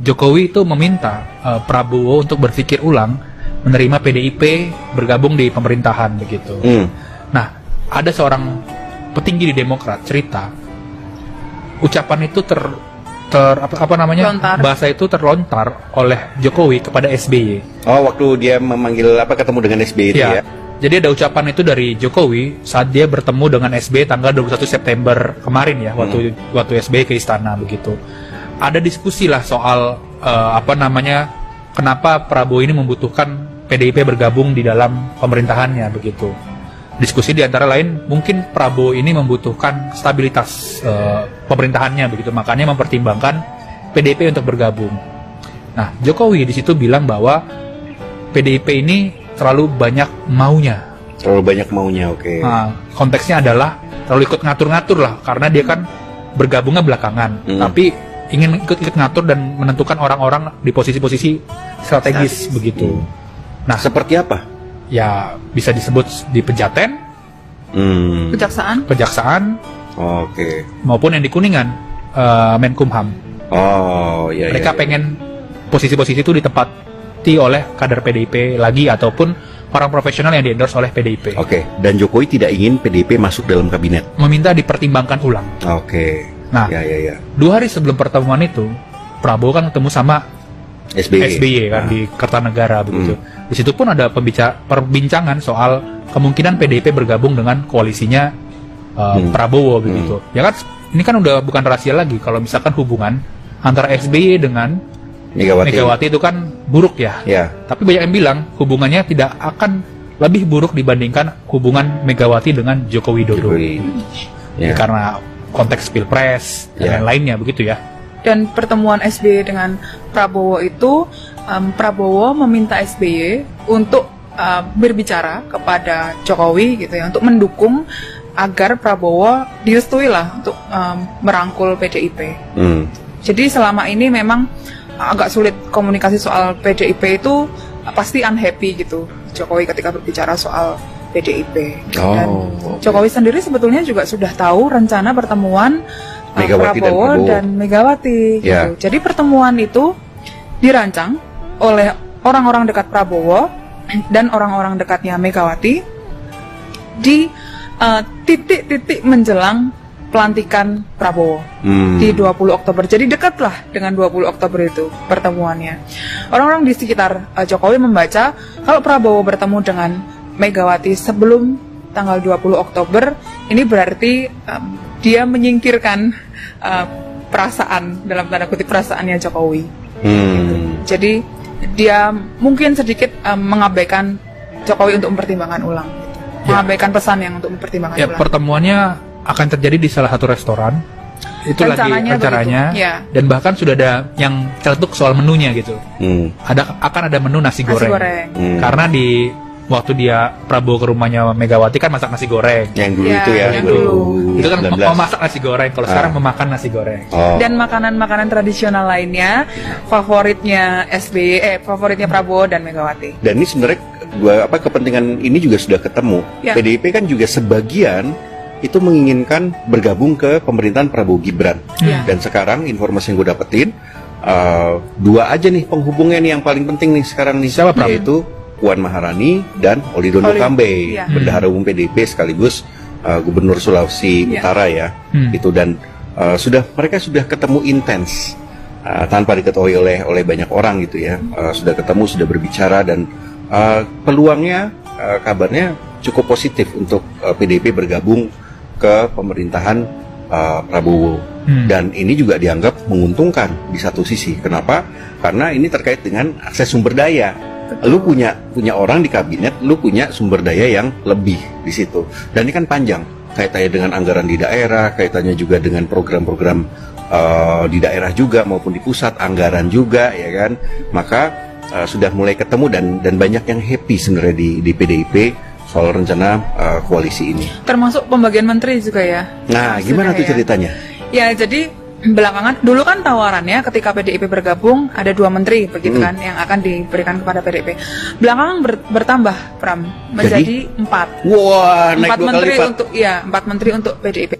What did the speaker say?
Jokowi itu meminta Prabowo untuk berpikir ulang menerima PDIP bergabung di pemerintahan begitu. Nah, ada seorang petinggi di Demokrat cerita ucapan itu bahasa itu terlontar oleh Jokowi kepada SBY. Oh, waktu dia memanggil ketemu dengan SBY itu ya. Jadi ada ucapan itu dari Jokowi saat dia bertemu dengan SBY tanggal 21 September kemarin ya, waktu SBY ke istana begitu. Ada diskusi lah soal kenapa Prabowo ini membutuhkan PDIP bergabung di dalam pemerintahannya begitu. Diskusi di antara lain mungkin Prabowo ini membutuhkan stabilitas pemerintahannya begitu, makanya mempertimbangkan PDIP untuk bergabung. Nah, Jokowi di situ bilang bahwa PDIP ini terlalu banyak maunya. Terlalu banyak maunya, oke. Nah, konteksnya adalah terlalu ikut ngatur-ngatur lah, karena dia kan bergabungnya belakangan, tapi ingin ikut ngatur dan menentukan orang-orang di posisi-posisi strategis begitu. Nah, seperti apa? Ya bisa disebut di Pejaten, Kejaksaan, maupun yang di Kuningan, Menkumham. Oh, iya. Mereka pengen posisi-posisi itu ditempati oleh kader PDIP lagi ataupun orang profesional yang di-endorse oleh PDIP. Oke. Dan Jokowi tidak ingin PDIP masuk dalam kabinet. Meminta dipertimbangkan ulang. Oke. Nah, 2 hari sebelum pertemuan itu, Prabowo kan ketemu sama SBY kan di Kertanegara begitu. Di situ pun ada perbincangan soal kemungkinan PDIP bergabung dengan koalisinya Prabowo begitu. Ya kan ini kan udah bukan rahasia lagi kalau misalkan hubungan antara SBY dengan Megawati itu kan buruk ya. Tapi banyak yang bilang hubungannya tidak akan lebih buruk dibandingkan hubungan Megawati dengan Joko Widodo. Ya, karena konteks Pilpres dan lain-lainnya begitu ya. Dan pertemuan SBY dengan Prabowo itu, Prabowo meminta SBY untuk berbicara kepada Jokowi gitu ya, untuk mendukung agar Prabowo direstui lah untuk merangkul PDIP. Jadi selama ini memang agak sulit komunikasi soal PDIP itu, pasti unhappy gitu Jokowi ketika berbicara soal PDIP. Dan Jokowi sendiri sebetulnya juga sudah tahu rencana pertemuan Prabowo dan Megawati gitu. Jadi pertemuan itu dirancang oleh orang-orang dekat Prabowo dan orang-orang dekatnya Megawati di titik-titik menjelang pelantikan Prabowo di 20 Oktober. Jadi dekatlah dengan 20 Oktober itu pertemuannya. Orang-orang di sekitar Jokowi membaca kalau Prabowo bertemu dengan Megawati sebelum tanggal 20 Oktober, ini berarti dia menyingkirkan perasaan, dalam tanda kutip perasaannya Jokowi. Gitu. Jadi dia mungkin sedikit mengabaikan Jokowi untuk mempertimbangkan ulang. Mengabaikan pesan yang untuk mempertimbangkan ulang. Pertemuannya akan terjadi di salah satu restoran. Itu rencananya. Dan bahkan sudah ada yang celetuk soal menunya gitu. Akan ada menu nasi goreng. Karena waktu dia Prabowo ke rumahnya Megawati kan masak nasi goreng. Yang dulu itu ya. Yang dulu. Itu kan mau masak nasi goreng. Kalau sekarang memakan nasi goreng. Dan makanan-makanan tradisional lainnya favoritnya SBY, favoritnya Prabowo dan Megawati. Dan ini sebenarnya kepentingan ini juga sudah ketemu. PDIP kan juga sebagian itu menginginkan bergabung ke pemerintahan Prabowo Gibran. Dan sekarang informasi yang gue dapetin 2 aja nih penghubungnya nih yang paling penting nih sekarang nih. Siapa Pram? Yaitu Puan Maharani dan Oli Dondo Kambe, Bendahara Umum PDIP sekaligus Gubernur Sulawesi Utara ya. Itu dan mereka sudah ketemu intens tanpa diketahui oleh banyak orang gitu ya. Sudah ketemu, sudah berbicara dan peluangnya kabarnya cukup positif untuk PDIP bergabung ke pemerintahan Prabowo. Dan ini juga dianggap menguntungkan di satu sisi. Kenapa? Karena ini terkait dengan akses sumber daya. Lu punya orang di kabinet, lu punya sumber daya yang lebih di situ. Dan ini kan panjang, kaitannya dengan anggaran di daerah, kaitannya juga dengan program-program di daerah juga maupun di pusat, anggaran juga ya kan. Maka sudah mulai ketemu dan banyak yang happy sebenarnya di PDIP soal rencana koalisi ini. Termasuk pembagian menteri juga ya. Nah, gimana tuh ceritanya? Ya, jadi belakangan dulu kan tawarannya ketika PDIP bergabung ada 2 menteri begitu kan yang akan diberikan kepada PDIP. Belakangan bertambah Pram menjadi 4. Wah, naik 2 kali lipat. 4 menteri untuk PDIP.